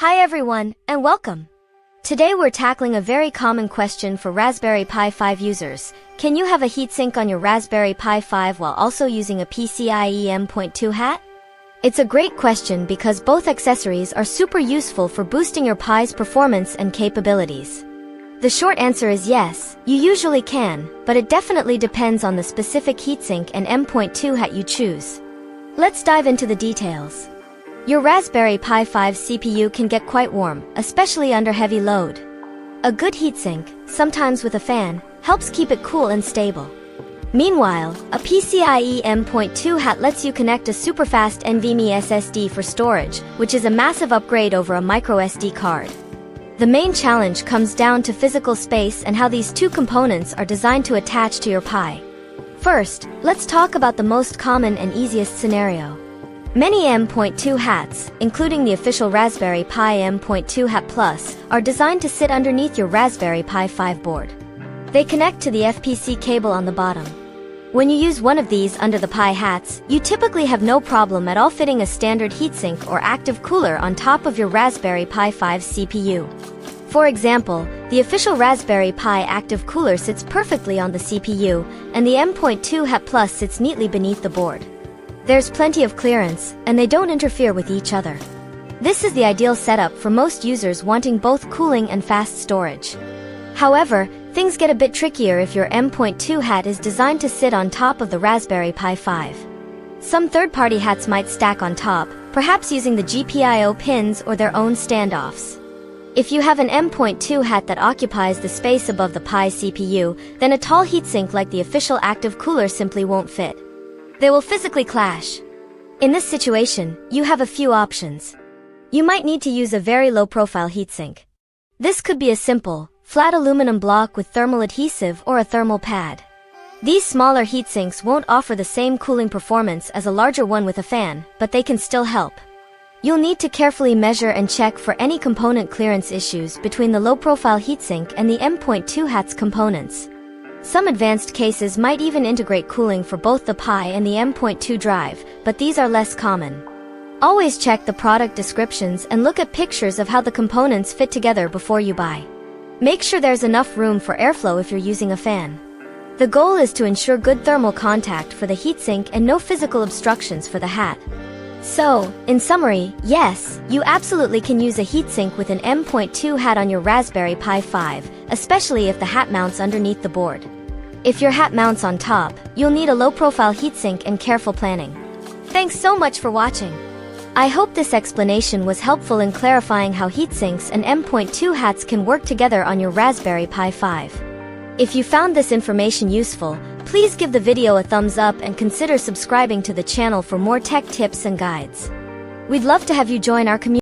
Hi everyone, and welcome! Today we're tackling a very common question for Raspberry Pi 5 users. Can you have a heatsink on your Raspberry Pi 5 while also using a PCIe M.2 HAT? It's a great question because both accessories are super useful for boosting your Pi's performance and capabilities. The short answer is yes, you usually can, but it definitely depends on the specific heatsink and M.2 HAT you choose. Let's dive into the details. Your Raspberry Pi 5 CPU can get quite warm, especially under heavy load. A good heatsink, sometimes with a fan, helps keep it cool and stable. Meanwhile, a PCIe M.2 HAT lets you connect a super-fast NVMe SSD for storage, which is a massive upgrade over a microSD card. The main challenge comes down to physical space and how these two components are designed to attach to your Pi. First, let's talk about the most common and easiest scenario. Many M.2 HATs, including the official Raspberry Pi M.2 HAT Plus, are designed to sit underneath your Raspberry Pi 5 board. They connect to the FPC cable on the bottom. When you use one of these under the Pi HATs, you typically have no problem at all fitting a standard heatsink or active cooler on top of your Raspberry Pi 5 CPU. For example, the official Raspberry Pi active cooler sits perfectly on the CPU, and the M.2 HAT Plus sits neatly beneath the board. There's plenty of clearance, and they don't interfere with each other. This is the ideal setup for most users wanting both cooling and fast storage. However, things get a bit trickier if your M.2 HAT is designed to sit on top of the Raspberry Pi 5. Some third-party HATs might stack on top, perhaps using the GPIO pins or their own standoffs. If you have an M.2 HAT that occupies the space above the Pi CPU, then a tall heatsink like the official active cooler simply won't fit. They will physically clash. In this situation, you have a few options. You might need to use a very low-profile heatsink. This could be a simple, flat aluminum block with thermal adhesive or a thermal pad. These smaller heatsinks won't offer the same cooling performance as a larger one with a fan, but they can still help. You'll need to carefully measure and check for any component clearance issues between the low-profile heatsink and the M.2 HAT's components. Some advanced cases might even integrate cooling for both the Pi and the M.2 drive, but these are less common. Always check the product descriptions and look at pictures of how the components fit together before you buy. Make sure there's enough room for airflow if you're using a fan. The goal is to ensure good thermal contact for the heatsink and no physical obstructions for the HAT. So, in summary, yes, you absolutely can use a heatsink with an M.2 HAT on your Raspberry Pi 5, especially if the HAT mounts underneath the board. If your HAT mounts on top, you'll need a low-profile heatsink and careful planning. Thanks so much for watching. I hope this explanation was helpful in clarifying how heatsinks and M.2 HATs can work together on your Raspberry Pi 5. If you found this information useful, please give the video a thumbs up and consider subscribing to the channel for more tech tips and guides. We'd love to have you join our community.